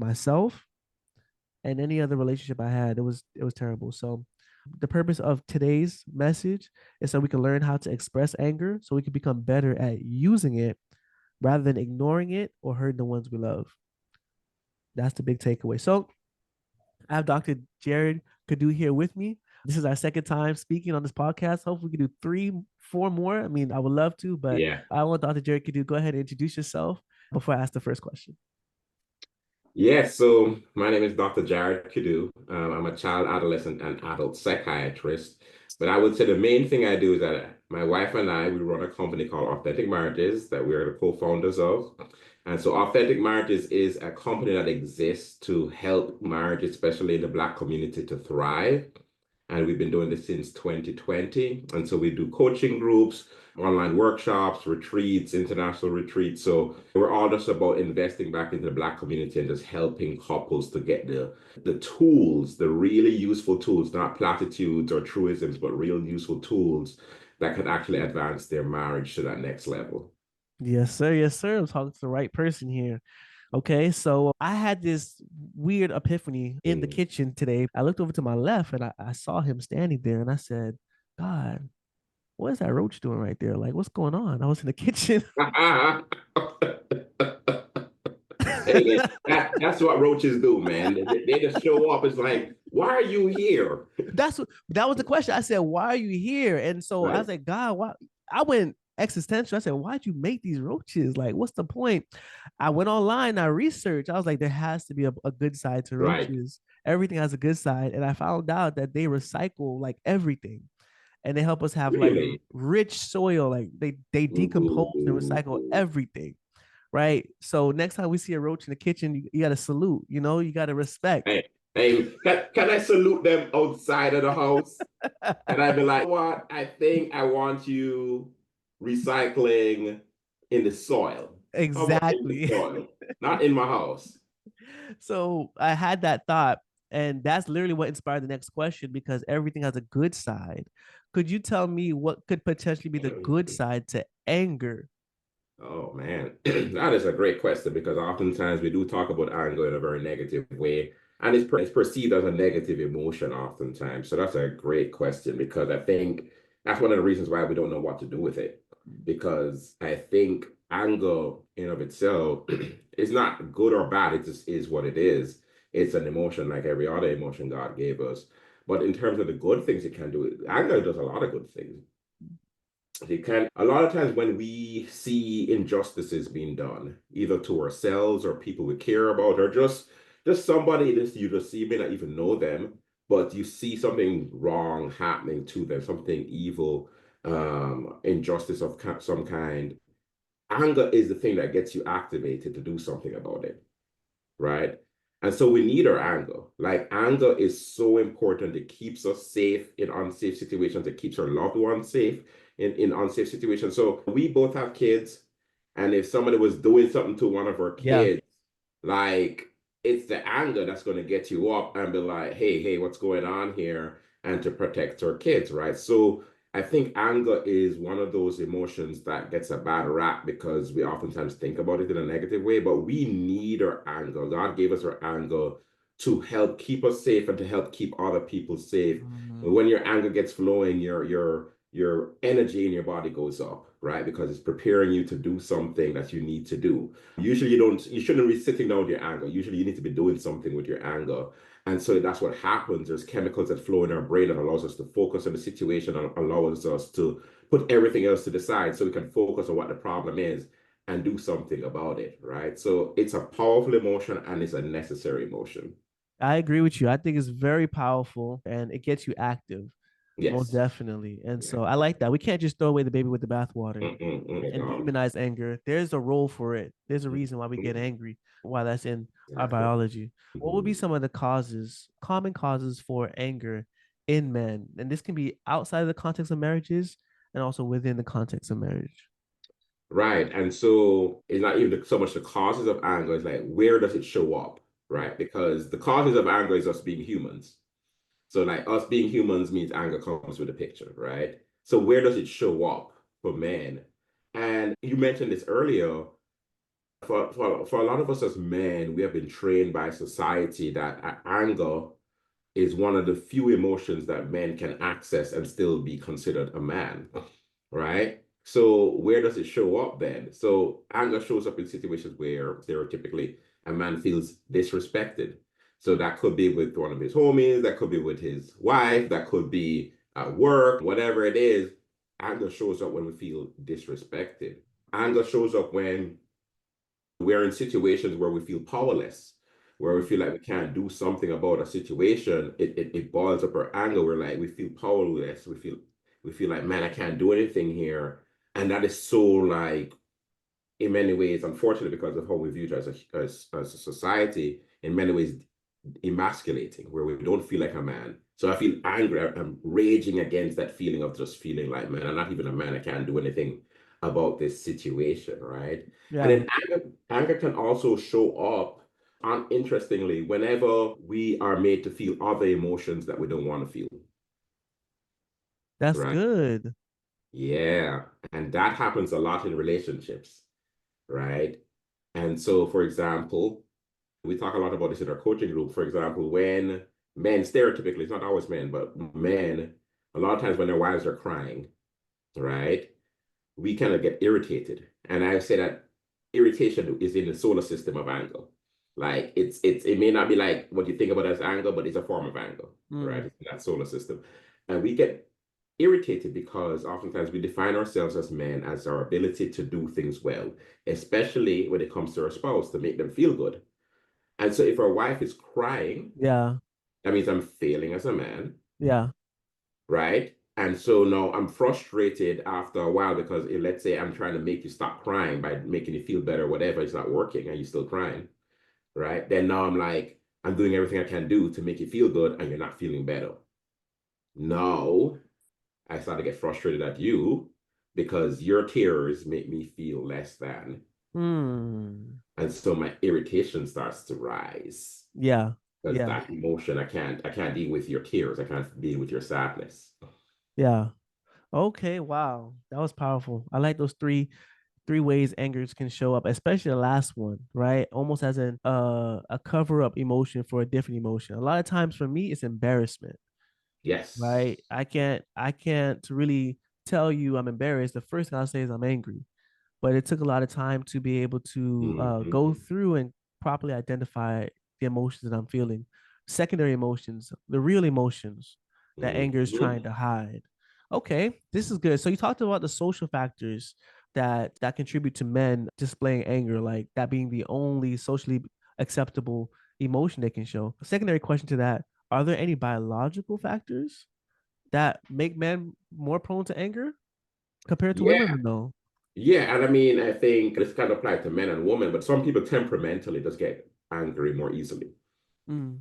myself, and any other relationship I had. It was terrible. So the purpose of today's message is so we can learn how to express anger so we can become better at using it rather than ignoring it or hurting the ones we love. That's the big takeaway. So I have Dr. Jared Kadu here with me. This is our second time speaking on this podcast. Hopefully, we can do three, four more. I mean, I would love to, but Yeah. I want Dr. Jared Kadu go ahead and introduce yourself before I ask the first question. Yes, so my name is Dr. Jared Kudu. I'm a child, adolescent, and adult psychiatrist. But I would say the main thing I do is that my wife and I, we run a company called Authentic Marriages that we are the co-founders of. And so Authentic Marriages is a company that exists to help marriages, especially in the Black community, to thrive. And we've been doing this since 2020. And so we do coaching groups, online workshops, retreats, international retreats. So we're all just about investing back into the Black community and just helping couples to get the tools, the really useful tools, not platitudes or truisms, but real useful tools that can actually advance their marriage to that next level. Yes, sir. Yes, sir. I'm talking to the right person here. Okay, so I had this weird epiphany in the Mm. kitchen today. I looked over to my left and I saw him standing there and I said, God, what is that roach doing right there? Like, what's going on? I was in the kitchen. Hey, man, that's what roaches do, man. They just show up. It's like, why are you here? That was the question. I said, why are you here? And so I was Right, like, God, why? I went existential. I said, why'd you make these roaches? Like, what's the point? I went online, I researched. I was like, there has to be a good side to right. roaches. Everything has a good side. And I found out that they recycle like everything. And they help us have like Really? rich soil. Like they decompose and recycle Ooh. everything. Right. So next time we see a roach in the kitchen, you got to salute, you got to respect. Hey, hey, can I salute them outside of the house? And I'd be like, what? I think I want you recycling in the soil. How about in the Exactly. soil? Not in my house. So I had that thought, and that's literally what inspired the next question because everything has a good side. Could you tell me what could potentially be the good side to anger? Oh man, that is a great question because oftentimes we do talk about anger in a very negative way, and it's perceived as a negative emotion oftentimes. So that's a great question because I think that's one of the reasons why we don't know what to do with it. Because I think anger in of itself is not good or bad, it just is what it is. It's an emotion like every other emotion God gave us. But in terms of the good things it can do, anger does a lot of good things. They can a lot of times when we see injustices being done, either to ourselves or people we care about, or just somebody that you just see, you may not even know them, but you see something wrong happening to them, something evil, injustice of some kind. Anger is the thing that gets you activated to do something about it, right? And so we need our anger. Like anger is so important. It keeps us safe in unsafe situations. It keeps our loved ones safe in unsafe situations. So we both have kids. And if somebody was doing something to one of our Yeah, kids, like it's the anger that's going to get you up and be like, hey, what's going on here? And to protect our kids, right? So I think anger is one of those emotions that gets a bad rap because we oftentimes think about it in a negative way, but we need our anger. God gave us our anger to help keep us safe and to help keep other people safe. mhm. When your anger gets flowing, your energy in your body goes up, right? Because it's preparing you to do something that you need to do. Usually you shouldn't be sitting down with your anger. Usually you need to be doing something with your anger. And so that's what happens. There's chemicals that flow in our brain that allows us to focus on the situation and allows us to put everything else to the side so we can focus on what the problem is and do something about it, right? So it's a powerful emotion and it's a necessary emotion. I agree with you. I think it's very powerful and it gets you active, most Yes. definitely. And Yeah. so I like that. We can't just throw away the baby with the bathwater Mm-mm, and no. demonize anger. There's a role for it. There's a reason why we get Mm-mm, angry, why that's in our exactly. biology. What would be Mhm. some of the causes, common causes for anger in men? And this can be outside of the context of marriages and also within the context of marriage. Right. And so it's not even so much the causes of anger, it's like where does it show up? Right. Because the causes of anger is us being humans. So like us being humans means anger comes with a picture, right? So where does it show up for men? And you mentioned this earlier, For a lot of us as men, we have been trained by society that anger is one of the few emotions that men can access and still be considered a man, right? So where does it show up then? So anger shows up in situations where stereotypically a man feels disrespected. So that could be with one of his homies, that could be with his wife, that could be at work, whatever it is. Anger shows up when we feel disrespected. Anger shows up when we're in situations where we feel powerless, where we feel like we can't do something about a situation. It boils up our anger. We're like, we feel powerless. We feel like, man, I can't do anything here. And that is so like, in many ways, unfortunately, because of how we view it as a society, in many ways emasculating, where we don't feel like a man. So I feel angry. I'm raging against that feeling of just feeling like, man, I'm not even a man. I can't do anything about this situation, right? And Yeah, then anger can also show up, interestingly, whenever we are made to feel other emotions that we don't want to feel, that's right? good. Yeah. And that happens a lot in relationships, right? And so, for example, we talk a lot about this in our coaching group. For example, when men, stereotypically, it's not always men, but men, a lot of times when their wives are crying, right, we kind of get irritated. And I say that irritation is in the solar system of anger. Like it may not be like what you think about as anger, but it's a form of anger, right? Mm, It's in that solar system. And we get irritated because oftentimes we define ourselves as men as our ability to do things well, especially when it comes to our spouse to make them feel good. And so if our wife is crying, yeah, that means I'm failing as a man, yeah, right? And so now I'm frustrated after a while because if, let's say I'm trying to make you stop crying by making you feel better, whatever, it's not working and you're still crying, right? Then now I'm like, I'm doing everything I can do to make you feel good and you're not feeling better. Now I start to get frustrated at you because your tears make me feel less than. mm, And so my irritation starts to rise. yeah, Because yeah, that emotion, I can't deal with your tears. I can't deal with your sadness. yeah. Okay, wow, that was powerful. I like those three ways angers can show up, especially the last one, right? Almost as a cover up emotion for a different emotion. A lot of times for me, it's embarrassment, Yes. right? I can't really tell you I'm embarrassed. The first thing I'll say is I'm angry, but it took a lot of time to be able to go Hmm. through and properly identify the emotions that I'm feeling, secondary emotions, the real emotions that anger is trying Hmm. to hide. Okay, this is good. So you talked about the social factors that contribute to men displaying anger, like that being the only socially acceptable emotion they can show. A secondary question to that: are there any biological factors that make men more prone to anger compared to women, Yeah. or no? Yeah. And I mean, I think this kind of applies to men and women, but some people temperamentally just get angry more easily. Mm,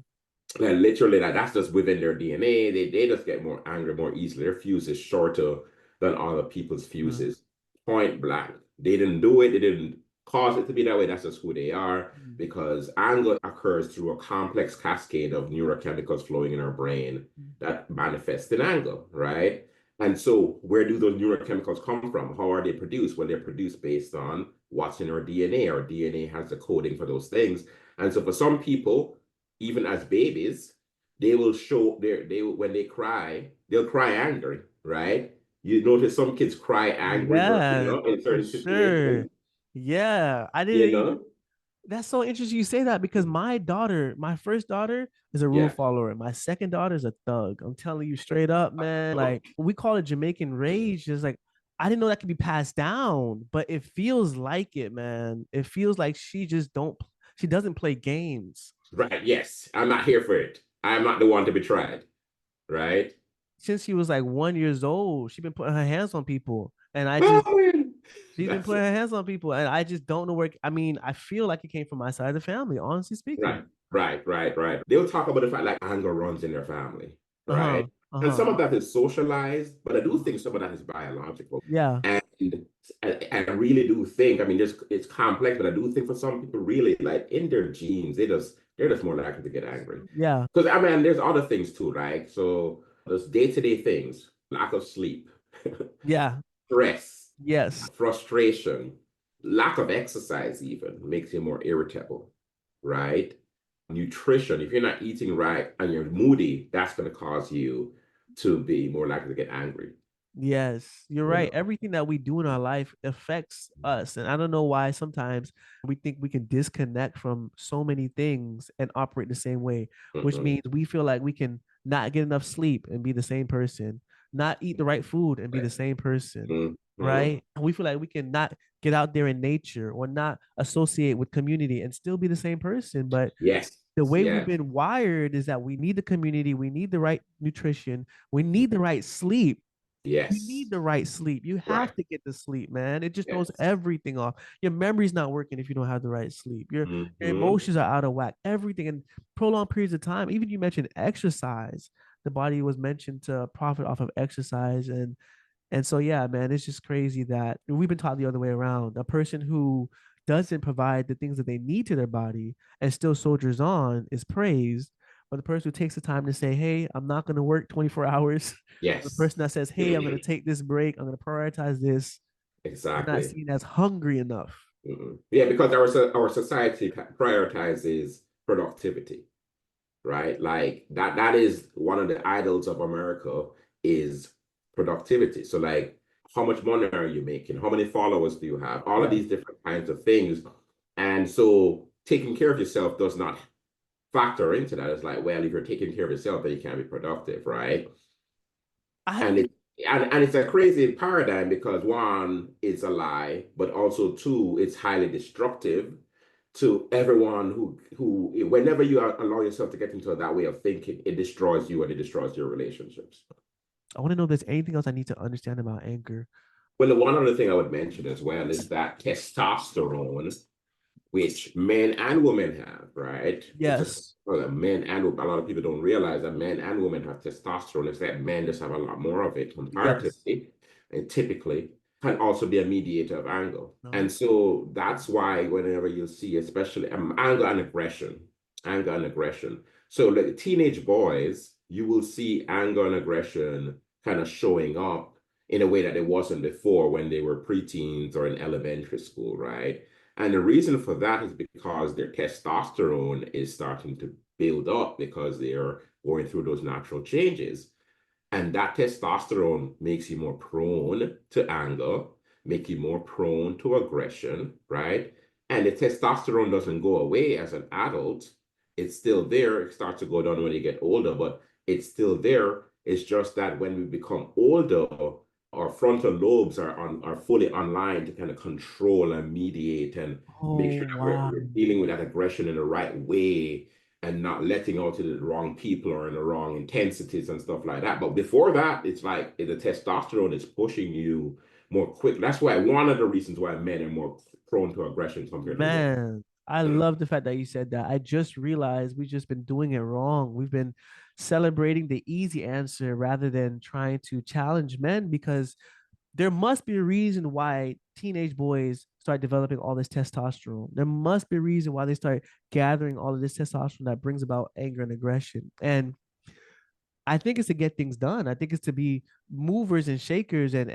Like literally, like that's just within their DNA. They just get more angry more easily. Their fuse is shorter than other people's mm, fuses. Point blank. They didn't do it. They didn't cause it to be that way. That's just who they are. mm, Because anger occurs through a complex cascade of neurochemicals flowing in our brain mm. that manifest in anger, right? And so, where do those neurochemicals come from? How are they produced? Well, they're produced based on what's in our DNA. Our DNA has the coding for those things. And so, for some people, even as babies, they will show they when they cry, they'll cry angry, right? You notice some kids cry angry, Yeah, in for certain sure. situations, Yeah, I you didn't even. know? That's so interesting you say that because my daughter, my first daughter, is a rule Yeah. follower. My second daughter is a thug. I'm telling you straight up, man. Like we call it Jamaican rage. It's like I didn't know that could be passed down, but it feels like it, man. It feels like she doesn't play games. Right, yes. I'm not here for it. I'm not the one to be tried, right? Since she was like 1 years old, she's been putting her hands on people, and I just Oh, man. she's been That's putting her hands on people, and I just don't know where. I mean, I feel like it came from my side of the family, honestly speaking. right, right. They'll talk about the fact like anger runs in their family, Uh huh. right? Uh And huh. some of that is socialized, but I do Uh-huh. think some of that is biological. Yeah. And I really do think, I mean, it's complex, but I do think for some people, really, like in their genes, they're just more likely to get angry. Yeah. Because I mean, there's other things too, right? So there's day-to-day things, lack of sleep, Yeah. stress, Yes. frustration, Lack of exercise even makes you more irritable, right? Nutrition, if you're not eating right and you're moody, that's going to cause you to be more likely to get angry, Yes, you're you right. know? Everything that we do in our life affects us. And I don't know why sometimes we think we can disconnect from so many things and operate the same way, which Mhm. means we feel like we can not get enough sleep and be the same person, not eat the right food and be the same person, Mhm. right? And we feel like we can not get out there in nature or not associate with community and still be the same person. But Yes, the way we've yeah, been wired is that we need the community, we need the right nutrition, we need the right sleep. You need yes, the right sleep. You have right, to get the sleep, man. It just throws yes. everything off. Your memory's not working if you don't have the right sleep. Your Hmm. emotions are out of whack. Everything in prolonged periods of time. Even you mentioned exercise. The body was mentioned to profit off of exercise, and so yeah, man, it's just crazy that we've been taught the other way around. A person who doesn't provide the things that they need to their body and still soldiers on is praised. But the person who takes the time to say, "Hey, I'm not going to work 24 hours," the Yes. person that says, "Hey, I'm going to take this break. I'm going to prioritize this," is not Exactly. seen as hungry enough. Yeah, because our society prioritizes productivity, right? Like that is one of the idols of America is productivity. So like how much money are you making? How many followers do you have? All of Yeah. these different kinds of things. And so taking care of yourself does not factor into that. It's like, well, if you're taking care of yourself, then you can't be productive, right? I And think, and it's a crazy paradigm because one, it's a lie, but also two, it's highly destructive to everyone who whenever you allow yourself to get into that way of thinking, it destroys you and it destroys your relationships. I want to know if there's anything else I need to understand about anger. Well, the one other thing I would mention as well is that testosterone, which men and women have, right? It's just Yes. well, men and a lot of people don't realize that men and women have testosterone. It's that men just have a lot more of it Yes. comparatively, and typically can also be a mediator of anger. No. And so that's why whenever you see, especially anger and aggression, anger and aggression. So like teenage boys, you will see anger and aggression kind of showing up in a way that it wasn't before when they were preteens or in elementary school, right? And the reason for that is because their testosterone is starting to build up because they are going through those natural changes. And that testosterone makes you more prone to anger, make you more prone to aggression, right? And the testosterone doesn't go away as an adult. It's still there. It starts to go down when you get older, but it's still there. It's just that when we become older, our frontal lobes are fully online to kind of control and mediate and make Oh, sure that wow. we're dealing with that aggression in the right way and not letting out to the wrong people or in the wrong intensities and stuff like that. But before that, it's like the testosterone is pushing you more quick. That's why one of the reasons why men are more prone to aggression compared to women. Man, I love the fact that you said that. I just realized we've just been doing it wrong. We've been celebrating the easy answer rather than trying to challenge men because there must be a reason why teenage boys start developing all this testosterone. There must be a reason why they start gathering all of this testosterone that brings about anger and aggression. And I think it's to get things done. I think it's to be movers and shakers Yeah,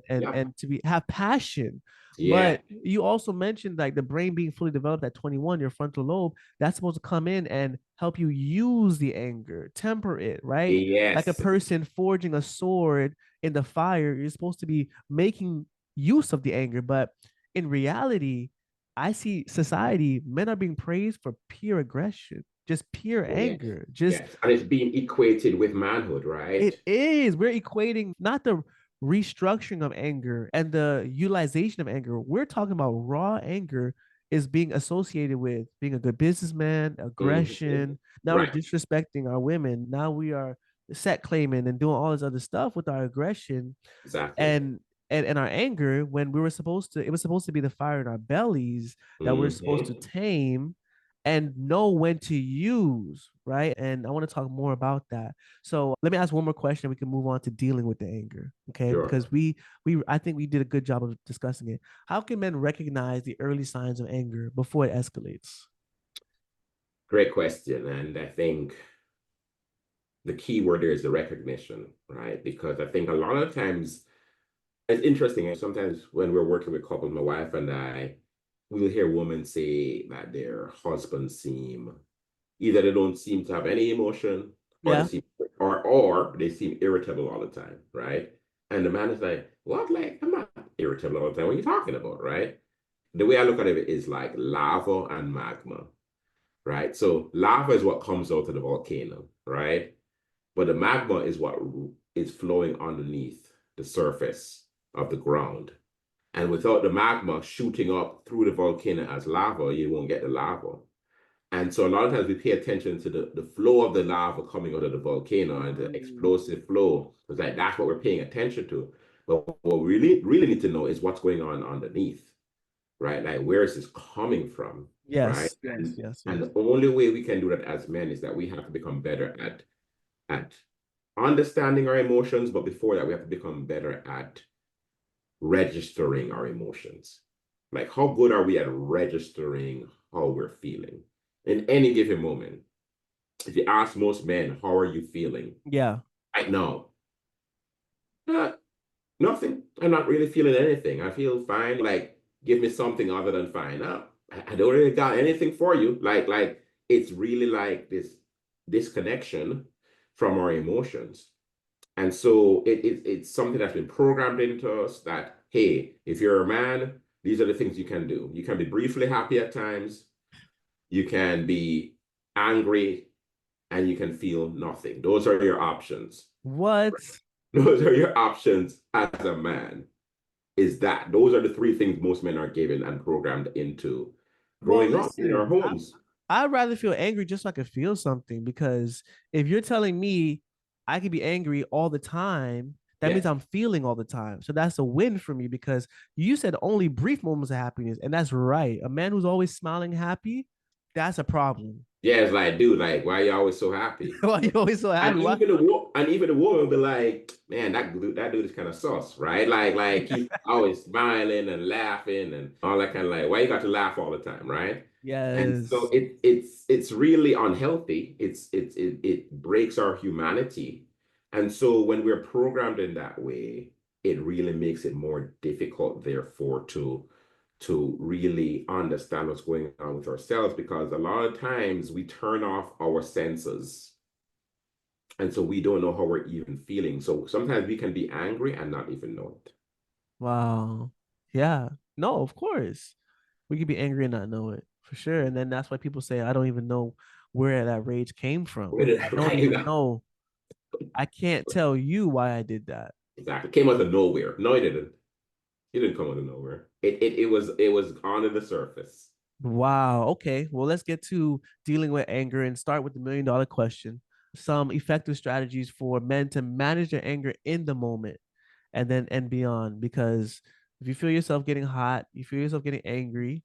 yeah, and to be have passion. yeah, But you also mentioned like the brain being fully developed at 21, your frontal lobe, that's supposed to come in and help you use the anger, temper it, right? Like a yes, person forging a sword in the fire, you're supposed to be making use of the anger. But in reality, I see society, men are being praised for pure aggression, just pure oh, yes, anger, just yes. And it's being equated with manhood, right? it is. We're equating not the restructuring of anger and the utilization of anger. We're talking about raw anger is being associated with being a good businessman, Mhm. aggression. Now we're Right, disrespecting our women. Now we are set claiming and doing all this other stuff with our aggression exactly. and and our anger when we were supposed to it was supposed to be the fire in our bellies that we're supposed to Hmm. tame and know when to use, right? And I want to talk more about that. So let me ask one more question. We can move on to dealing with the anger, okay? Sure. Because we I think we did a good job of discussing it. How can men recognize the early signs of anger before it escalates? Great question. And I think the key word there is the recognition, right? Because I think a lot of times It's interesting. Sometimes when we're working with couples, my wife and I, we'll hear women say that their husbands seem either they don't seem to have any emotion or they Yeah. seem or they seem irritable all the time, right? And the man is like, what? Like, I'm not irritable all the time. What are you talking about, right? The way I look at it is like lava and magma, right? So lava is what comes out of the volcano, right? But the magma is what is flowing underneath the surface of the ground. And without the magma shooting up through the volcano as lava, you won't get the lava. And so a lot of times we pay attention to the flow of the lava coming out of the volcano and the Mm. explosive flow. It's like that's what we're paying attention to. But what we really need to know is what's going on underneath, right? Like where is this coming from, right? Yes, yes, yes, And yes. the only way we can do that as men is that we have to become better at understanding our emotions, but before that, we have to become better at registering our emotions. Like, how good are we at registering how we're feeling in any given moment? If you ask most men, how are you feeling Yeah. right now? Uh, Nothing. I'm not really feeling anything. I feel fine. Like, give me something other than fine. I don't really got anything for you. Like it's really like this disconnection from our emotions. And so it's something that's been programmed into us that, hey, if you're a man, these are the things you can do. You can be briefly happy at times, you can be angry, and you can feel nothing. Those are your options. What? Those are your options as a man. Is that those are the three things most men are given and programmed into Well, growing up in our listen, homes. I'd rather feel angry just so I could feel something because if you're telling me I could be angry all the time, that means Yes. I'm feeling all the time. So that's a win for me because you said only brief moments of happiness. And that's right. A man who's always smiling happy, that's a problem. Yeah, it's like, dude, like, why are you always so happy? Why you always so happy? Why? And even the woman will be like, man, that dude is kind of sus, right? Like he's always smiling and laughing and all that kind of like, why you got to laugh all the time, right? And so Yes. it's really unhealthy. It breaks our humanity. And so when we're programmed in that way, it really makes it more difficult, therefore, to really understand what's going on with ourselves because a lot of times we turn off our senses and so we don't know how we're even feeling. So sometimes we can be angry and not even know it. Wow. Yeah. No, of course. We could be angry and not know it for sure. And then that's why people say, I don't even know where that rage came from. Where did I that don't right? even know. I can't tell you why I did that. Exactly. It came out of nowhere. No, it didn't. It didn't come out of nowhere. It was under the surface. Wow. Okay. Well, let's get to dealing with anger and start with the $1 million question. Some effective strategies for men to manage their anger in the moment and beyond. Because if you feel yourself getting hot, you feel yourself getting angry,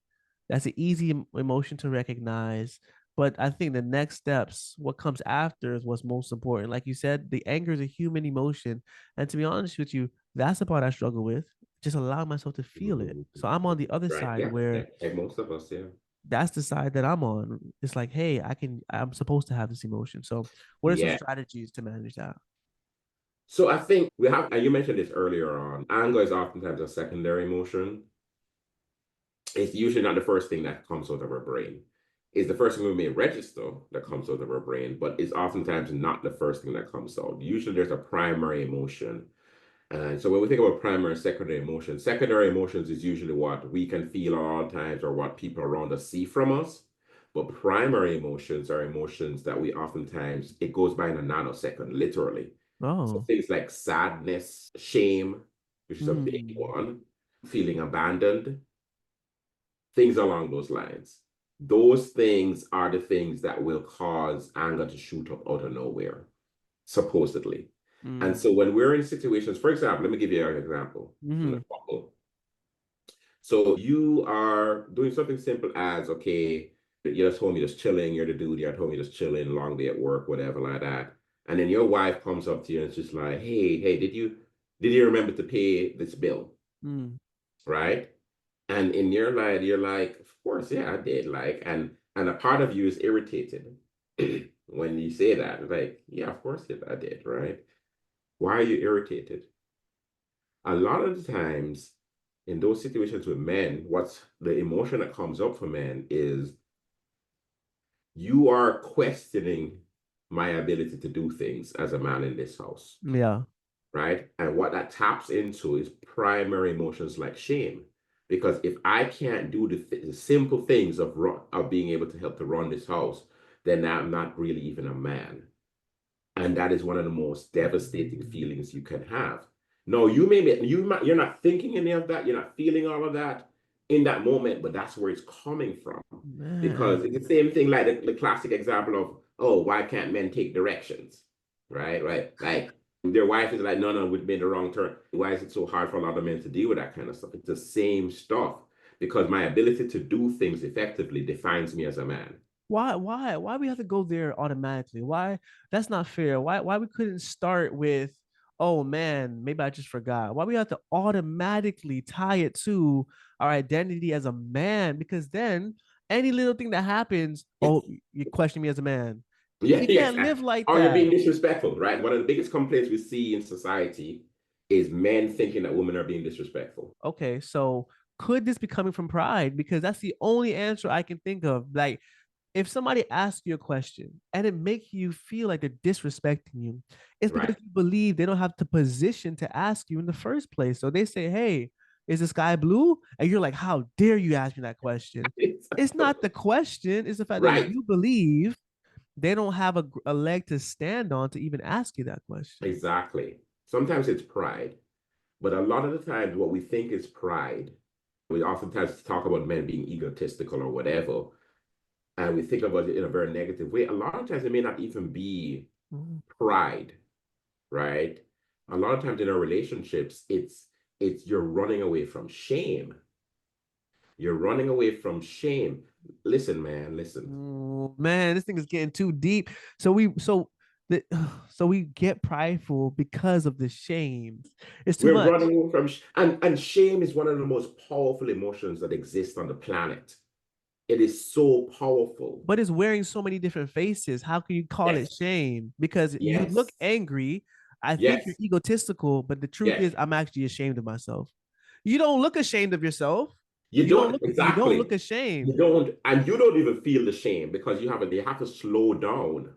that's an easy emotion to recognize. But I think the next steps, what comes after, is what's most important. Like you said, the anger is a human emotion. And to be honest with you, that's the part I struggle with. Just allow myself to feel it. Mhm. So I'm on the other Right. side Yeah. where Like most of us, yeah. that's the side that I'm on. It's like, hey, I'm supposed to have this emotion. So, what are some Yeah. strategies to manage that? So I think we have, and you mentioned this earlier on, anger is oftentimes a secondary emotion. It's usually not the first thing that comes out of our brain. It's the first thing we may register that comes out of our brain, but it's oftentimes not the first thing that comes out. Usually there's a primary emotion. And so when we think about primary and secondary emotions is usually what we can feel at all times or what people around us see from us. But primary emotions are emotions that we oftentimes, it goes by in a nanosecond, literally. So Oh, things like sadness, shame, which is a big hmm. one, feeling abandoned, things along those lines. Those things are the things that will cause anger to shoot up out of nowhere, supposedly. And Mm. so when we're in situations, for example, let me give you an example from the Hmm. couple. So you are doing something simple as, okay, you're just home, you're just chilling, you're the dude, you're at home, you're just chilling, long day at work, whatever like that. And then your wife comes up to you and it's just like, hey, did you remember to pay this bill? Mm. Right? And in your life, you're like, of course, yeah, I did. Like, and a part of you is irritated when you say that. Like, yeah, of course, yeah, I did, right? Why are you irritated? A lot of the times in those situations with men, what's the emotion that comes up for men is you are questioning my ability to do things as a man in this house, Yeah. right? And what that taps into is primary emotions like shame. Because if I can't do the simple things of being able to help to run this house, then I'm not really even a man. And that is one of the most devastating feelings you can have. No, you're not thinking any of that, you're not feeling all of that in that moment, but that's where it's coming from. Because it's Man. the same thing like the classic example of, oh, why can't men take directions? Right, right. Like their wife is like, no, no, we've made the wrong turn. Why is it so hard for a lot of men to deal with that kind of stuff? It's the same stuff because my ability to do things effectively defines me as a man. Why we have to go there automatically? Why that's not fair. Why we couldn't start with, oh man, maybe I just forgot. Why we have to automatically tie it to our identity as a man? Because then any little thing that happens, oh, you question me as a man. Yeah, You yes. can't live like Or you're that. being disrespectful, right? One of the biggest complaints we see in society is men thinking that women are being disrespectful. Okay, so could this be coming from pride? Because that's the only answer I can think of. Like, if somebody asks you a question and it makes you feel like they're disrespecting you, it's because Right. you believe they don't have the position to ask you in the first place. So they say, "Hey, is the sky blue?" And you're like, "How dare you ask me that question?" It's not the question, it's the fact that Right. you believe they don't have a leg to stand on to even ask you that question. Exactly. Sometimes it's pride, but a lot of the times what we think is pride, we oftentimes talk about men being egotistical or whatever, and we think about it in a very negative way. A lot of times it may not even be Mhm. pride, right? A lot of times in our relationships, it's you're running away from shame. You're running away from shame. Listen, man, listen. Man, this thing is getting too deep. The so we get prideful because of the shame. It's too We're much. running away from, and shame is one of the most powerful emotions that exist on the planet. It is so powerful. But it's wearing so many different faces. How can you call it Yes, shame? Because you look yes, angry. I think you're yes, egotistical, but the truth yes. is I'm actually ashamed of myself. You don't look ashamed of yourself. You don't You don't look exactly. You ashamed. don't, and you don't even feel the shame because you have to slow down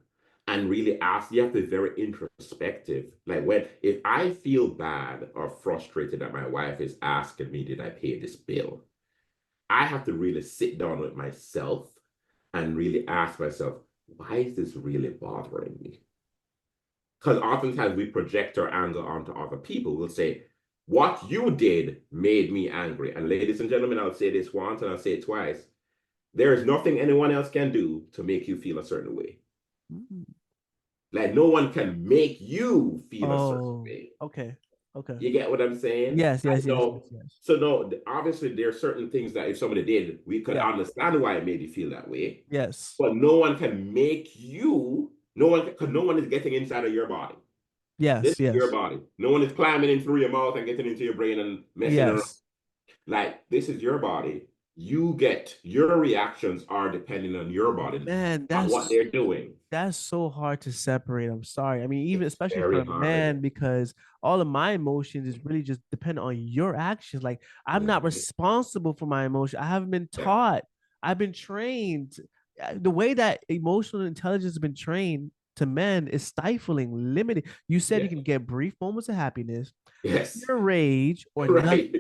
and really ask. You have to be very introspective. Like when if I feel bad or frustrated that my wife is asking me, did I pay this bill? I have to really sit down with myself and really ask myself, why is this really bothering me? Because oftentimes we project our anger onto other people. We'll say, what you did made me angry. And ladies and gentlemen, I'll say this once and I'll say it twice. There is nothing anyone else can do to make you feel a certain way. Mm. Like no one can make you feel a certain Oh, way. okay. Okay. You get what I'm saying? Yes, I yes, yes, yes, know. yes. So no, obviously there are certain things that if somebody did, we could Yeah. understand why it made you feel that way. Yes. But no one can make you, no one, because no one is getting inside of your body. This Yes, is your yes. body. No one is climbing in through your mouth and getting into your brain and messing around. Yes. Like, this is your body. You get your reactions are depending on your body, Man, not what they're doing. that's so hard to separate. I'm sorry. I mean, even It's especially for very a hard. man, because all of my emotions is really just dependent on your actions. Like I'm not Mhm. responsible for my emotion. I haven't been Yeah. taught. I've been trained. The way that emotional intelligence has been trained to men is stifling, limited. You said you Yeah. can get brief moments of happiness, Yes. pure rage, or Right. nothing.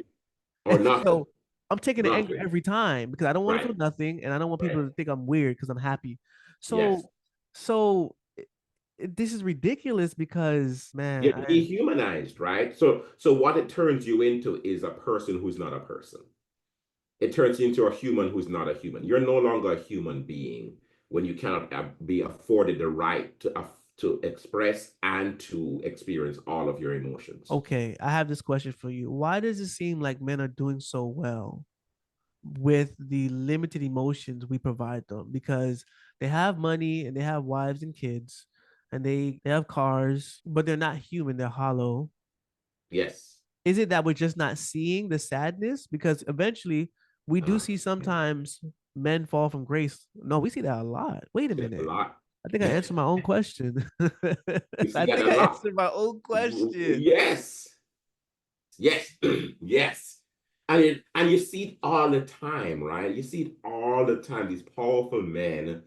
Or nothing. So I'm taking the anger Nothing. every time because I don't want to Right. feel nothing, and I don't want people Right. to think I'm weird because I'm happy. Yes. So, so this is ridiculous because man, You're dehumanized, right? So what it turns you into is a person who's not a person. It turns you into a human who's not a human. You're no longer a human being when you cannot be afforded the right to express and to experience all of your emotions. okay, I have this question for you. Why does it seem like men are doing so well with the limited emotions we provide them? Because they have money and they have wives and kids, and they have cars, but they're not human. They're hollow. Yes. Is it that we're just not seeing the sadness? Because eventually we do Ah, see sometimes men fall from grace. No, we see that a lot. Wait a a minute. lot. I think I answered my own question. We see I that think a I lot. answered my own question. Yes. Yes, yes. And you see it all the time, right? You see it all the time. These powerful men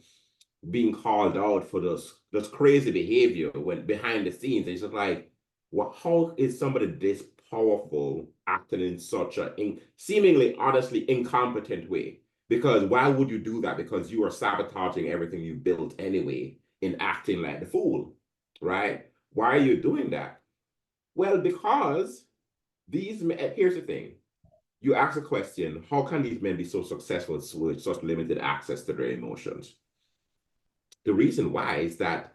being called out for this crazy behavior when behind the scenes. It's just like, well, how is somebody this powerful acting in such a seemingly honestly incompetent way? Because why would you do that? Because you are sabotaging everything you built anyway in acting like the fool, right? Why are you doing that? Well, because these men, here's the thing. You ask a question, how can these men be so successful with such limited access to their emotions? The reason why is that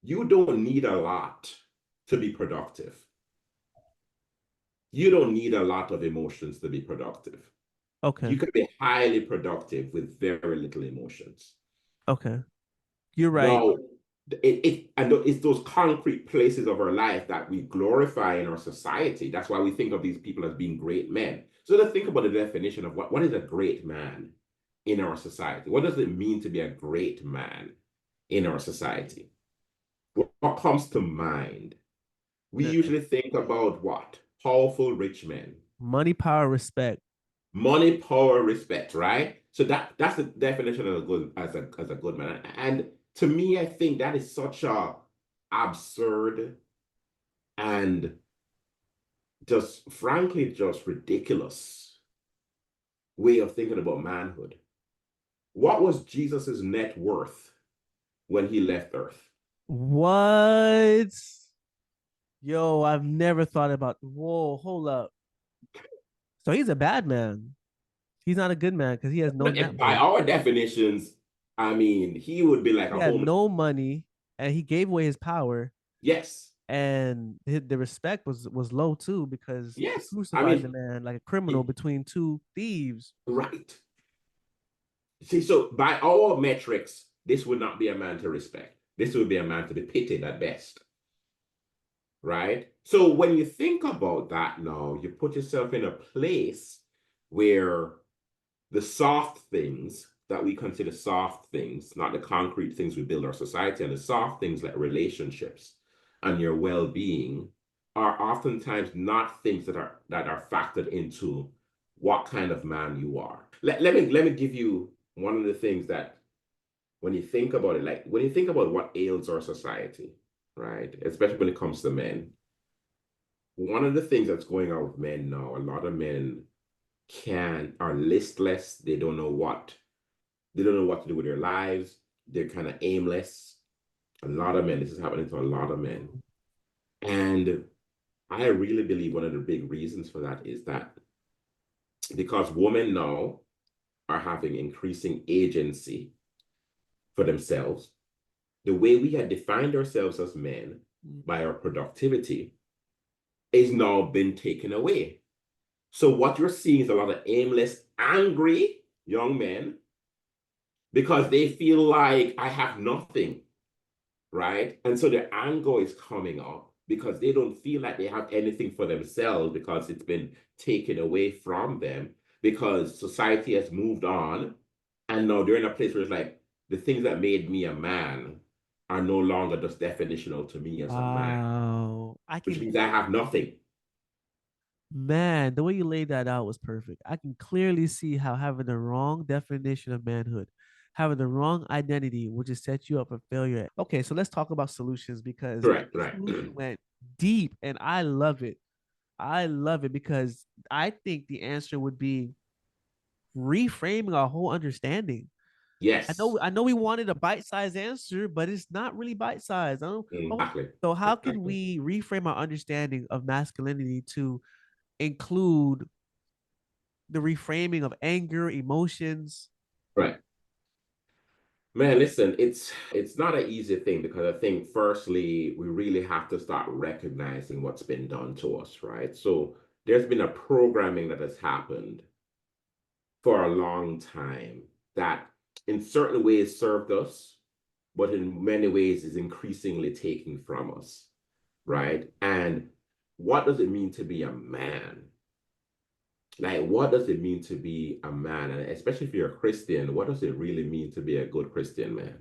you don't need a lot to be productive. You don't need a lot of emotions to be productive. Okay. You can be highly productive with very little emotions. Okay. You're right. Now, and it's those concrete places of our life that we glorify in our society. That's why we think of these people as being great men. So let's think about the definition of what is a great man in our society. What does it mean to be a great man in our society? What comes to mind? We Uh, usually think about what? Powerful rich men. Money, power, respect. Money, power, respect, right? So that's the definition of a good as a good man. And to me, I think that is such a absurd and just frankly just ridiculous way of thinking about manhood. What was Jesus's net worth when he left Earth? What? Yo, I've never thought about. Whoa, hold up. So he's a bad man. He's not a good man because he has no net By worth. our definitions, I mean, he would be like He a had homeless. no money, and he gave away his power, Yes, and the respect was low too because he yes. I crucified the mean, man like a criminal it, between two thieves. right. See, so by our metrics, this would not be a man to respect. This would be a man to be pitied at best, right? So when you think about that now, you put yourself in a place where the soft things that we consider soft things, not the concrete things we build our society, and the soft things like relationships and your well-being are oftentimes not things that are factored into what kind of man you are. Let me give you one of the things that when you think about it, like when you think about what ails our society, right? Especially when it comes to men, one of the things that's going on with men now, a lot of men can are listless. They don't know what to do with their lives. They're kind of aimless. A lot of men, this is happening to a lot of men. And I really believe one of the big reasons for that is that because women now are having increasing agency for themselves, the way we had defined ourselves as men by our productivity is now been taken away. So what you're seeing is a lot of aimless, angry young men because they feel like I have nothing, right? And so their anger is coming up because they don't feel like they have anything for themselves because it's been taken away from them because society has moved on. And now they're in a place where it's like the things that made me a man are no longer just definitional to me as a man, Wow. I which can, means I have nothing. man, the way you laid that out was perfect. I can clearly see how having the wrong definition of manhood, having the wrong identity, will just set you up for failure. Okay, so let's talk about solutions because Right, right. you went deep and I love it. I love it because I think the answer would be reframing our whole understanding. I Yes, know I know we wanted a bite-sized answer, but it's not really bite-sized. I don't, exactly. so how can Exactly. we reframe our understanding of masculinity to include the reframing of anger, emotions? Right. Man, listen, it's not an easy thing because I think firstly, we really have to start recognizing what's been done to us, right? So there's been a programming that has happened for a long time that in certain ways served us, but in many ways is increasingly taking from us, right? And what does it mean to be a man? Like, what does it mean to be a man? And especially if you're a Christian, what does it really mean to be a good Christian man?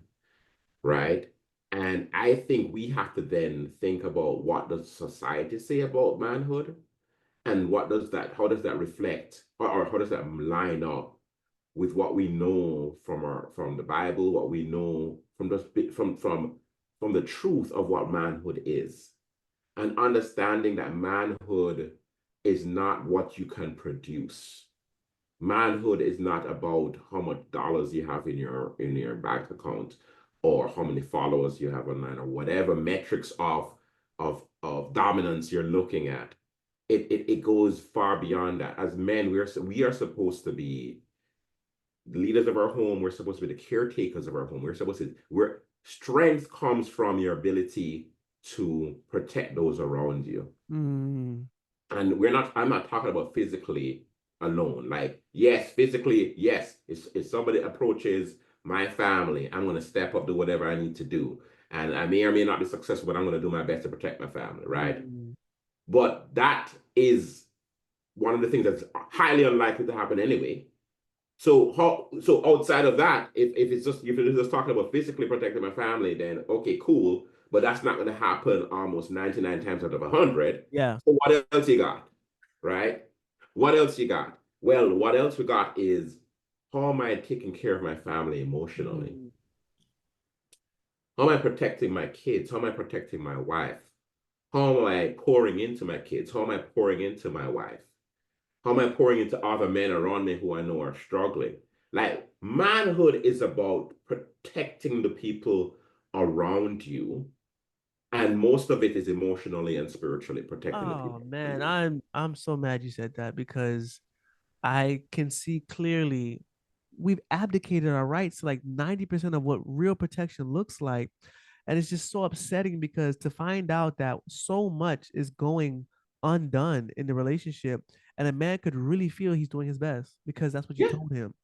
Right? And I think we have to then think about what does society say about manhood, And how does that reflect, or how does that line up with what we know from the Bible, what we know from the truth of what manhood is, and understanding that manhood is not what you can produce. Manhood is not about how much dollars you have in your bank account, or how many followers you have online, or whatever metrics of dominance you're looking at. It goes far beyond that. As men, we are supposed to be the leaders of our home. We're supposed to be the caretakers of our home. We're strength comes from your ability to protect those around you. Mm. And I'm not talking about physically alone. Like, yes, physically, yes, if somebody approaches my family, I'm going to step up, do whatever I need to do. And I may or may not be successful, but I'm going to do my best to protect my family, right? Mm. But that is one of the things that's highly unlikely to happen anyway. So outside of that, if it's just talking about physically protecting my family, then okay, cool. But that's not going to happen almost 99 times out of 100. Yeah. So what else you got, right? What else you got? Well, what else we got is, how am I taking care of my family emotionally? Mm. How am I protecting my kids? How am I protecting my wife? How am I pouring into my kids? How am I pouring into my wife? How am I pouring into other men around me who I know are struggling? Like, manhood is about protecting the people around you. And most of it is emotionally and spiritually protecting the Oh people around man, you. I'm so mad you said that because I can see clearly we've abdicated our rights to like 90% of what real protection looks like. And it's just so upsetting because to find out that so much is going undone in the relationship and a man could really feel he's doing his best because that's what you Yeah, told him.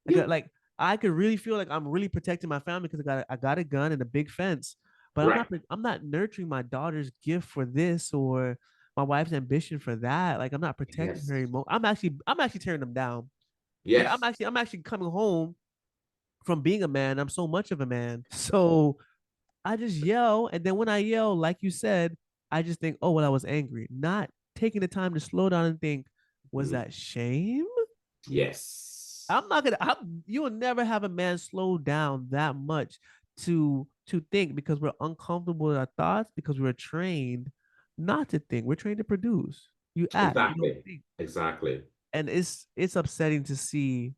yeah, Like I could really feel like I'm really protecting my family because I got a gun and a big fence, but right. I'm not nurturing my daughter's gift for this or my wife's ambition for that. Like I'm not protecting her Yes, I'm actually tearing them down. Like yes, I'm actually coming home from being a man. I'm so much of a man. So I just yell. And then when I yell, like you said, I just think, oh, well, I was angry. Not taking the time to slow down and think, was mhm, that shame? yes, I'm not gonna you will never have a man slow down that much to think because we're uncomfortable with our thoughts because we're trained not to think. We're trained to produce. You act, you don't exactly, think. exactly. And it's upsetting to see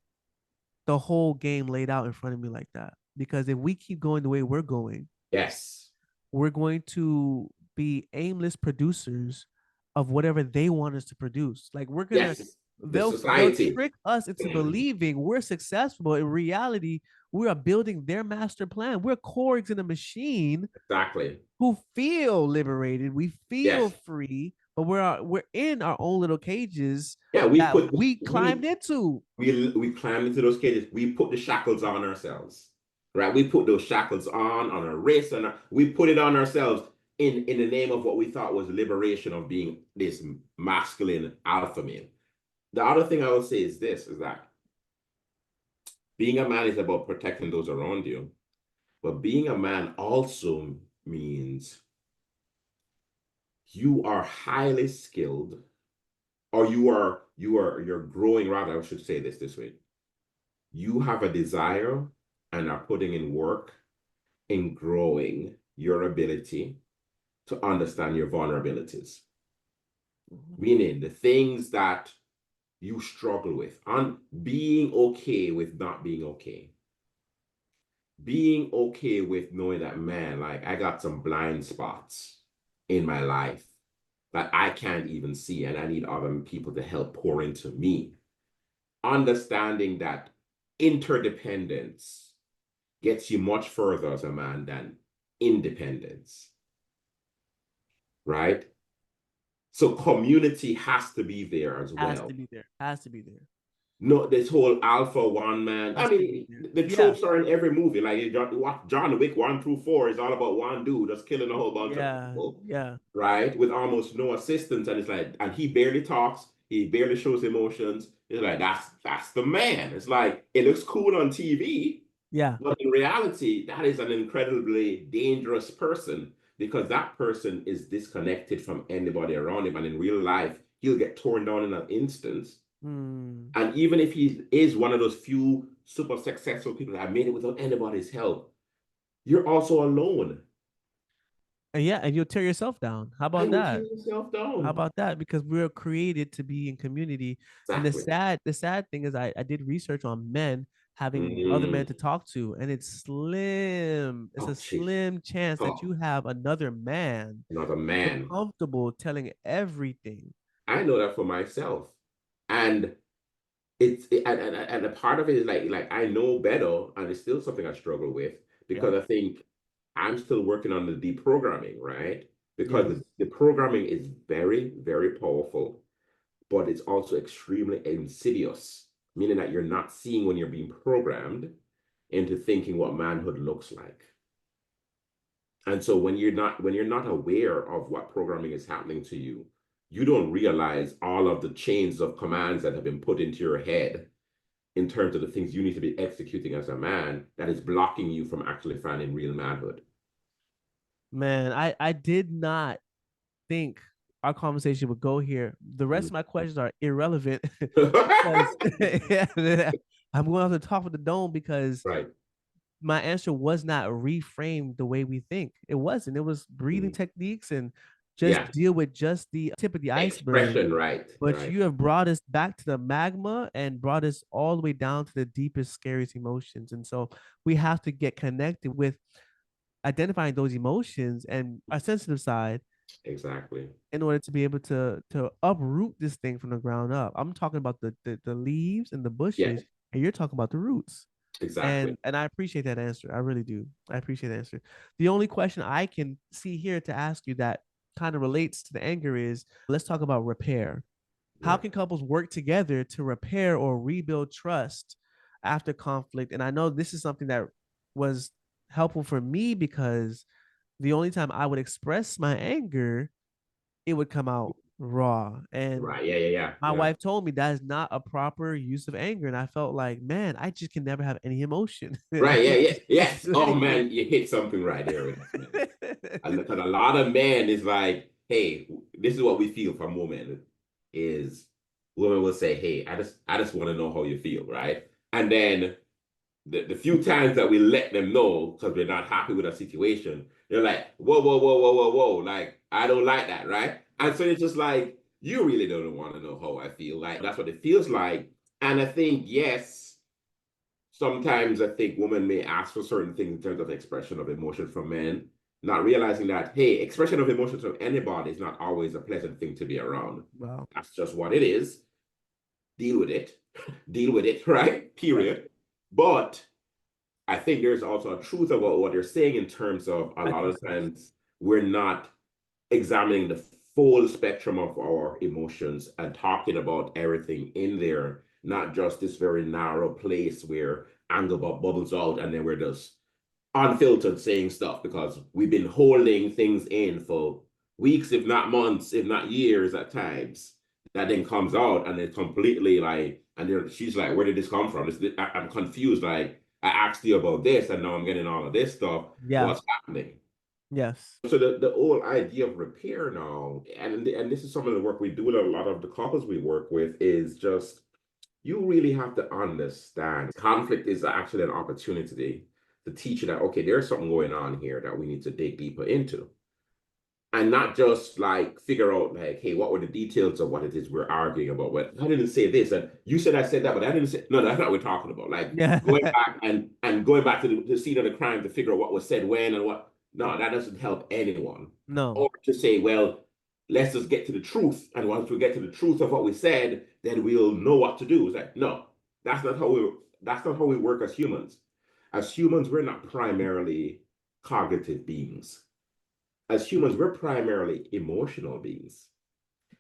the whole game laid out in front of me like that. Because if we keep going the way we're going, Yes, we're going to be aimless producers of whatever they want us to produce. Like we're gonna yes. The they'll society, trick us into believing we're successful. But in reality, we are building their master plan. We're cogs in a machine exactly. who feel liberated. We feel Yes, free, but we're in our own little cages yeah. that we climbed into. We climbed into those cages. We put the shackles on ourselves, right? We put those shackles on our wrists, and we put it on ourselves in the name of what we thought was liberation of being this masculine alpha male. The other thing I will say is this: is that being a man is about protecting those around you, but being a man also means you are highly skilled, or you're growing. Rather, I should say this way: you have a desire and are putting in work in growing your ability to understand your vulnerabilities, meaning the things that you struggle with, and being okay with not being okay, being okay with knowing that, man, like, I got some blind spots in my life that I can't even see, and I need other people to help pour into me. Understanding that interdependence gets you much further as a man than independence, right? So community has to be there as Has well. to be there. Has to be there. No, this whole alpha one man. I Has to be mean, there. the Yeah. tropes are in every movie. Like John Wick 1 through 4 is all about one dude that's killing a whole bunch of Yeah. people, Yeah. right? With almost no assistance, and it's like, and he barely talks. He barely shows emotions. It's like, that's the man. It's like, it looks cool on TV, Yeah. but in reality, that is an incredibly dangerous person, because that person is disconnected from anybody around him. And in real life, he'll get torn down in an instance. Mm. And even if he is one of those few super successful people that have made it without anybody's help, you're also alone. And yeah, and you'll tear yourself down. How I about will tear that? yourself How down. about that? Because we're created to be in community. And Exactly. the sad thing is I did research on men having other men Mm. to talk to, and it's slim. It's a Oh, jeez. slim chance that you Oh, have another man another that you're man. comfortable telling everything. I know that for myself. And and a part of it is like I know better, and it's still something I struggle with because Yep. I think I'm still working on the deprogramming, right? Because Yes. the programming is very, very powerful, but it's also extremely insidious, meaning that you're not seeing when you're being programmed into thinking what manhood looks like. And so when you're not aware of what programming is happening to you, you don't realize all of the chains of commands that have been put into your head in terms of the things you need to be executing as a man that is blocking you from actually finding real manhood. Man, I did not think our conversation would go here. The rest Mm. of my questions are irrelevant because yeah, I'm going to have to talk with the dome because Right. my answer was not reframed the way we think. It wasn't. It was breathing Mm. techniques and just Yeah. deal with just the tip of the iceberg. Expression, right. But Right. you have brought us back to the magma and brought us all the way down to the deepest, scariest emotions. And so we have to get connected with identifying those emotions and our sensitive side Exactly. in order to be able to uproot this thing from the ground up. I'm talking about the leaves and the Yeah, bushes, and you're talking about the roots. exactly. And I appreciate that answer. I really do. I appreciate that answer. The only question I can see here to ask you that kind of relates to the anger is let's talk about repair. How Yeah. can couples work together to repair or rebuild trust after conflict? And I know this is something that was helpful for me because the only time I would express my anger, it would come out raw. And Right. Yeah, yeah, yeah. my Yeah. wife told me that is not a proper use of anger. And I felt like, man, I just can never have any emotion. I Right. Yeah, yeah. just can't Yes. do Oh anything. man, you hit something right there with us, man. And because a lot of men is like, hey, this is what we feel from women is women will say, hey, I just want to know how you feel, right? And then the few times that we let them know because we're not happy with a situation, they're like, whoa, whoa, whoa, whoa, whoa, whoa. Like, I don't like that, right? And so it's just like, you really don't want to know how I feel. Like, that's what it feels like. And I think, yes, sometimes I think women may ask for certain things in terms of expression of emotion from men, not realizing that, hey, expression of emotions from anybody is not always a pleasant thing to be around. Wow. That's just what it is. Deal with it. Deal with it, right? Yep. Period. But I think there's also a truth about what you're saying in terms of a I lot think of so. times we're not examining the full spectrum of our emotions and talking about everything in there, not just this very narrow place where anger bubbles out and then we're just unfiltered saying stuff because we've been holding things in for weeks, if not months, if not years at times. That then comes out and it's completely like, and she's like, where did this come from? I'm confused. Like, I asked you about this and now I'm getting all of this stuff. Yeah. What's happening? Yes. So the whole idea of repair now, and this is some of the work we do with a lot of the couples we work with, is just you really have to understand conflict is actually an opportunity to teach you that okay, there's something going on here that we need to dig deeper into. And not just like figure out like, hey, what were the details of what it is we're arguing about? But I didn't say this, and you said I said that, but I didn't say no. That's not what we're talking about. Like going Yeah. back and going back to the scene of the crime to figure out what was said when and what. No, that doesn't help anyone. No. Or to say, well, let's just get to the truth, and once we get to the truth of what we said, then we'll know what to do. It's like no, that's not how we work as humans. As humans, we're not primarily cognitive beings. As humans, we're primarily emotional beings.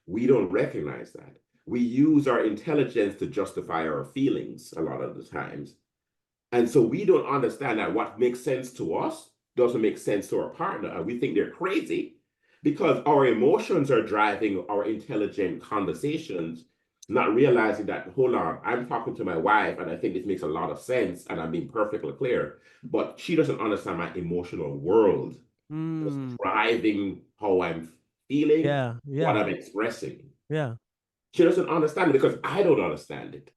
We don't recognize that. We use our intelligence to justify our feelings a lot of the times. And so we don't understand that what makes sense to us doesn't make sense to our partner. And we think they're crazy because our emotions are driving our intelligent conversations, not realizing that, hold on, I'm talking to my wife and I think this makes a lot of sense and I'm being perfectly clear, but she doesn't understand my emotional world was Mm. driving how I'm feeling, Yeah. what Yeah. I'm expressing. Yeah. She doesn't understand it because I don't understand it,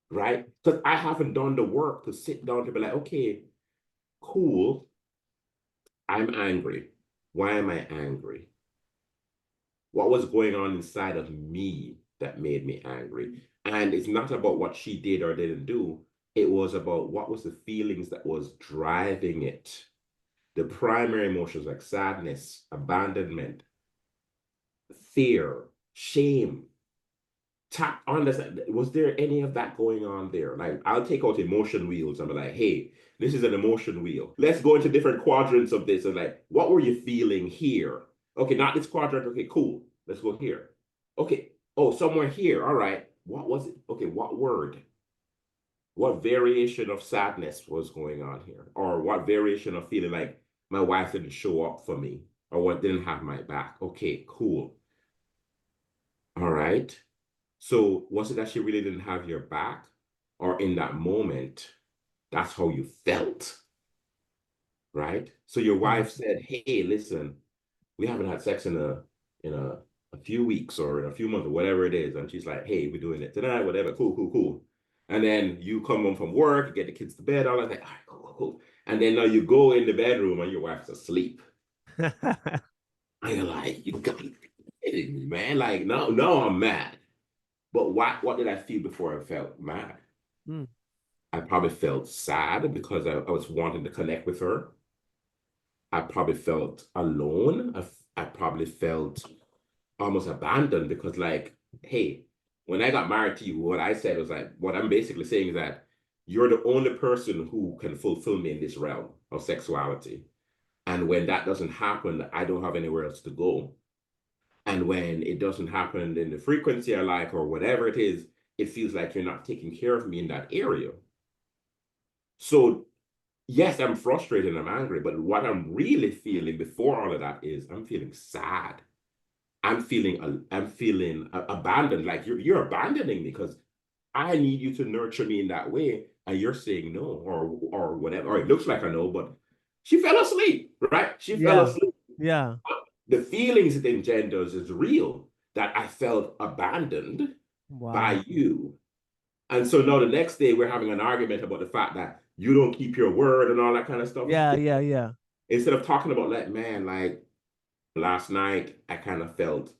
right? Because I haven't done the work to sit down to be like, okay, cool, I'm angry. Why am I angry? What was going on inside of me that made me angry? And it's not about what she did or didn't do. It was about what was the feelings that was driving it. The primary emotions like sadness, abandonment, fear, shame. Tap on this. Was there any of that going on there? Like, I'll take out emotion wheels and be like, hey, this is an emotion wheel. Let's go into different quadrants of this. And like, what were you feeling here? Okay, not this quadrant. Okay, cool. Let's go here. Okay. Oh, somewhere here. All right. What was it? Okay, what word? What variation of sadness was going on here? Or what variation of feeling like my wife didn't show up for me or what didn't have my back? Okay, cool. All right. So was it that she really didn't have your back? Or in that moment, that's how you felt, right? So your Mhm. wife said, hey, listen, we haven't had sex in a few weeks or in a few months or whatever it is. And she's like, hey, we're doing it tonight, whatever, cool, cool, cool. And then you come home from work, you get the kids to bed, all that, like, all right, cool, cool, cool. And then now you go in the bedroom and your wife's asleep. And you're like, you got to be kidding me, man. Like, no, no, I'm mad. But what did I feel before I felt mad? Mm. I probably felt sad because I was wanting to connect with her. I probably felt alone. I probably felt almost abandoned because, like, hey, when I got married to you, what I said was like, what I'm basically saying is that you're the only person who can fulfill me in this realm of sexuality. And when that doesn't happen, I don't have anywhere else to go. And when it doesn't happen in the frequency I like or whatever it is, it feels like you're not taking care of me in that area. So yes, I'm frustrated and I'm angry, but what I'm really feeling before all of that is I'm feeling sad. I'm feeling abandoned. Like you're abandoning me because I need you to nurture me in that way, and you're saying no or whatever. Or it looks like I know, but she fell asleep, right? She fell Yeah. asleep. Yeah. The feelings it engenders is real. That I felt abandoned by Wow. you. And so now the next day we're having an argument about the fact that you don't keep your word and all that kind of stuff. Yeah. Yeah. Yeah. Instead of talking about like, man, like last night I kind of felt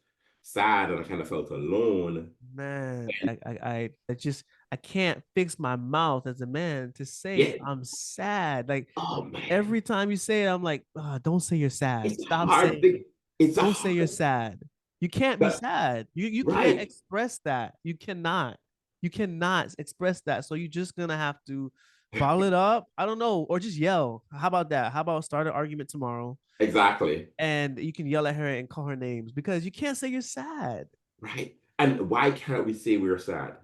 sad and I kind of felt alone. Man, I just I can't fix my mouth as a man to say Yeah. I'm sad. Like Oh man. every time you say it, I'm like, "Ah, don't say you're sad. It's a Stop hard saying thing. it. It's a Don't say you're hard sad. You can't be that sad. You can't right. express that. You cannot. You cannot express that. So you're just gonna have to bottle it up. I don't know, or just yell. How about that? How about start an argument tomorrow Exactly. and you can yell at her and call her names because you can't say you're sad. Right. And why can't we say we're sad?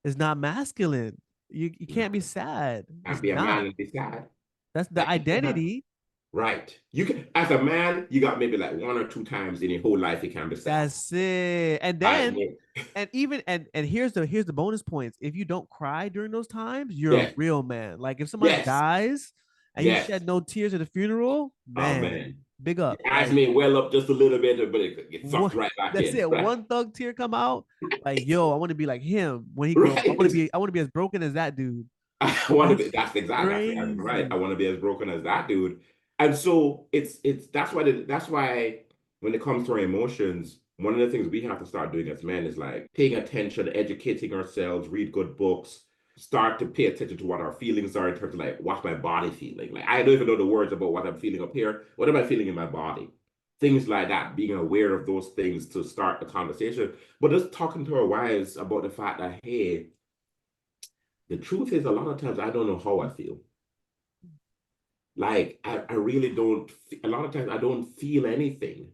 It's not masculine. You can't be sad. Can't It's be a man not. and be sad. That's the Like you cannot. identity. Right. You can, as a man, you got maybe like one or two times in your whole life you can be sad. That's it. And I then admit. and here's the bonus points. If you don't cry during those times, you're a Yes. real man. Like if somebody Yes. dies and you Yes. shed no tears at the funeral, Oh man, man. big Your up. eyes Like may well up just a little bit, but it gets sucked one, right back that's in. it. Right. One thug tear come out. Like yo, I want to be like him when he grow up. Right. It's, I want to be as broken as that dude. I want to be, That's that's exactly right. I crazy. want to be as broken as that dude. And so it's that's why when it comes to our emotions, one of the things we have to start doing as men is like paying attention, educating ourselves, read good books, start to pay attention to what our feelings are in terms of like what's my body feeling. Like I don't even know the words about what I'm feeling up here. What am I feeling in my body? Things like that, being aware of those things to start the conversation. But just talking to our wives about the fact that, hey, the truth is, a lot of times I don't know how I feel. Like, I really don't, a lot of times I don't feel anything.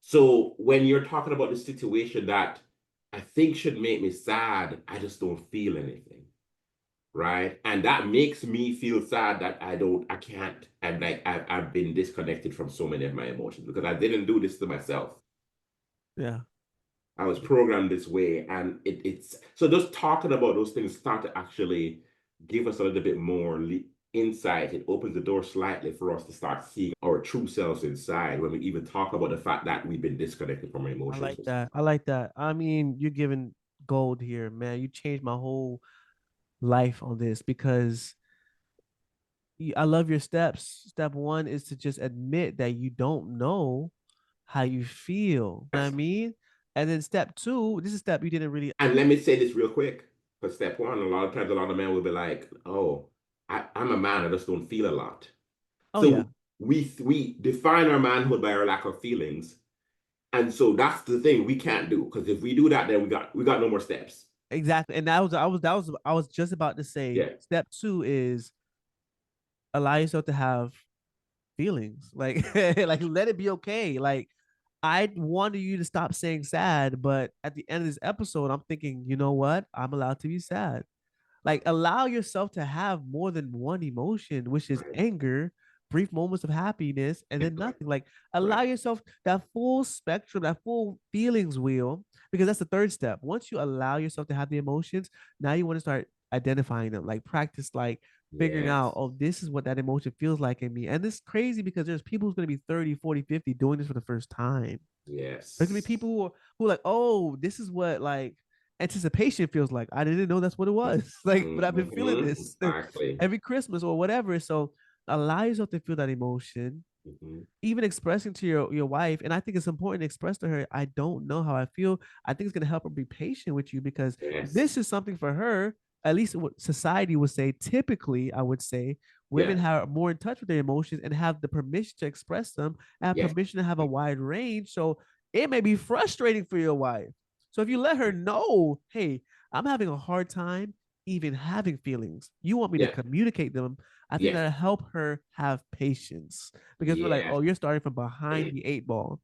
So when you're talking about the situation that I think should make me sad, I just don't feel anything. Right. And that makes me feel sad that I can't, I've been disconnected from so many of my emotions because I didn't do this to myself. Yeah. I was programmed this way. And it's so just talking about those things start to actually give us a little bit more. insight, it opens the door slightly for us to start seeing our true selves inside when we even talk about the fact that we've been disconnected from our I emotions. like that. I like that. I mean, you're giving gold here, man. You changed my whole life on this because I love your steps. Step one is to just admit that you don't know how you feel. You know what I Yes. mean? And then step two, this is step you didn't really. And let me say this real quick. For step one, a lot of times a lot of men will be like, oh, I'm a man, I just don't feel a lot. Oh yeah, So we define our manhood by our lack of feelings. And so that's the thing we can't do. Because if we do that, then we got no more steps. exactly. And I was just about to say Yeah. step two is allow yourself to have feelings. Like like let it be okay. Like I wanted you to stop saying sad, but at the end of this episode, I'm thinking, you know what? I'm allowed to be sad. Like allow yourself to have more than one emotion, which is Right. anger, brief moments of happiness, and then Right. nothing. Like allow Right. yourself that full spectrum, that full feelings wheel, because that's the third step. Once you allow yourself to have the emotions, now you want to start identifying them, like practice, like figuring out, Yes. oh, this is what that emotion feels like in me. And it's crazy because there's people who's going to be 30, 40, 50 doing this for the first time. There's gonna be Yes. people who are like, oh, this is what like anticipation feels like. I didn't know that's what it was. Like, but I've been feeling this Exactly. every Christmas or whatever. So allow yourself to feel that emotion, Mhm. even expressing to your wife. And I think it's important to express to her, I don't know how I feel. I think it's gonna help her be patient with you because Yes. this is something for her. At least what society would say, typically, I would say women Yeah. are more in touch with their emotions and have the permission to express them, and have Yes. permission to have a wide range. So it may be frustrating for your wife. So if you let her know, hey, I'm having a hard time even having feelings, you want me to Yeah. communicate them, I think Yeah. that'll help her have patience because we're like, Yes. oh, you're starting from behind the eight ball.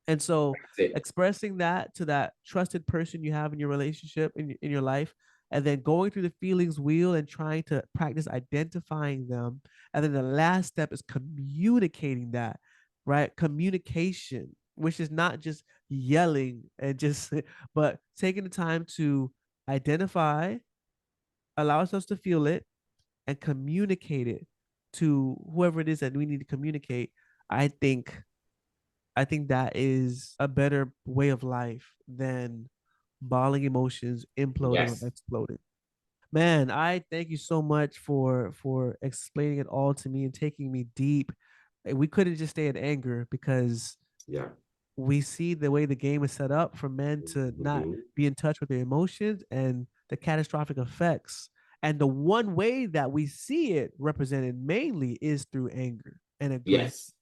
And so That's it. expressing that to that trusted person you have in your relationship, in your life, and then going through the feelings wheel and trying to practice identifying them. And then the last step is communicating that, right? Communication, which is not just yelling and just, but taking the time to identify, allow ourselves to feel it, and communicate it to whoever it is that we need to communicate. I think I think that is a better way of life than bawling emotions, imploding or Yes. exploding. Man, I thank you so much for explaining it all to me and taking me deep. We couldn't just stay at anger because Yeah. we see the way the game is set up for men to not Mhm. be in touch with their emotions and the catastrophic effects. And the one way that we see it represented mainly is through anger and aggression, Yes.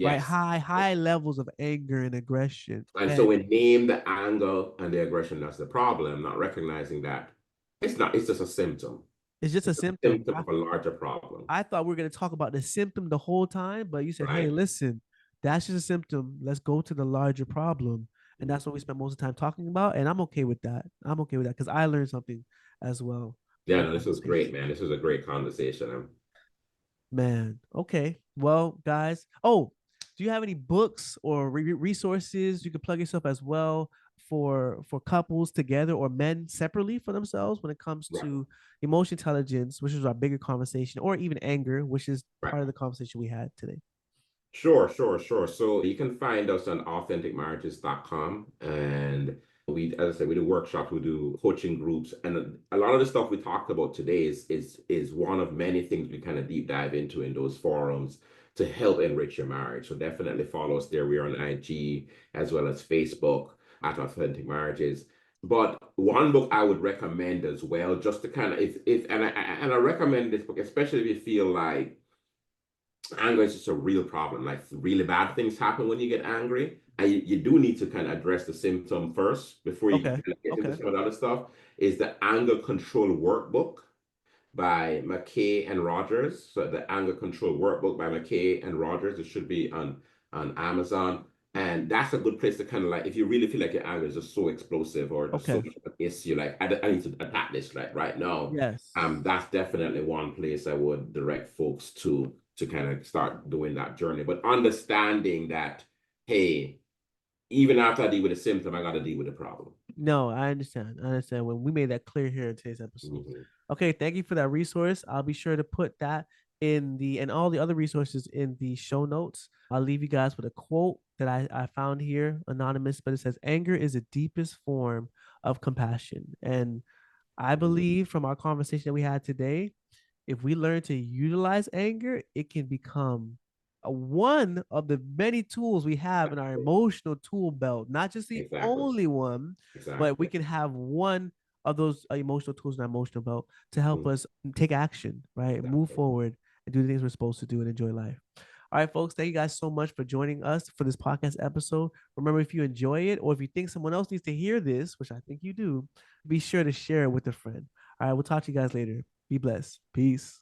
right? Yes. High levels of anger and aggression. And so And we name the anger and the aggression as the problem, not recognizing that it's not, it's just a symptom. it's just a It's a symptom. symptom of a larger problem. I thought we were going to talk about the symptom the whole time, but you said, hey, Right? listen, that's just a symptom. Let's go to the larger problem. And that's what we Mhm. spend most of the time talking about. And I'm okay with that. I'm okay with that because I learned something as well from Yeah, the no, this was great, conversation. man. This was a great conversation. Man, okay. Well, guys, oh, do you have any books or resources you can plug yourself as well for couples together or men separately for themselves when it comes Right, to emotion intelligence, which is our bigger conversation, or even anger, which is right. part of the conversation we had today? Sure, sure, sure. So you can find us on authenticmarriages.com. And we, as I said, we do workshops, we do coaching groups, and a lot of the stuff we talked about today is one of many things we kind of deep dive into in those forums to help enrich your marriage. So definitely follow us there. We're on IG as well as Facebook at Authentic Marriages. But one book I would recommend as well, just to kind of if and I recommend this book, especially if you feel like anger is just a real problem. Like really bad things happen when you get angry. And you do need to kind of address the symptom first before you Okay. kind of get into Okay. some of the other stuff. Is the Anger Control Workbook by McKay and Rogers. So the Anger Control Workbook by McKay and Rogers. It should be on Amazon. And that's a good place to kind of like, if you really feel like your anger is just so explosive or just so Okay. much of an issue, like I need to attack this like right now. Yes. That's definitely one place I would direct folks to kind of start doing that journey. But understanding that, hey, even after I deal with the symptom, I got to deal with the problem. No, I understand. I understand when we made that clear here in today's episode. Mhm. Okay, thank you for that resource. I'll be sure to put that in the and all the other resources in the show notes. I'll leave you guys with a quote that I found here, anonymous, but it says, anger is the deepest form of compassion. And I Mhm. believe from our conversation that we had today, if we learn to utilize anger, it can become one of the many tools we have in our Exactly. emotional tool belt, not just the Exactly. only one, but we Exactly. can have one of those emotional tools in our emotional belt to help Mhm. us take action, right? Move Exactly. forward and do the things we're supposed to do and enjoy life. All right, folks, thank you guys so much for joining us for this podcast episode. Remember, if you enjoy it or if you think someone else needs to hear this, which I think you do, be sure to share it with a friend. All right, we'll talk to you guys later. Be blessed. Peace.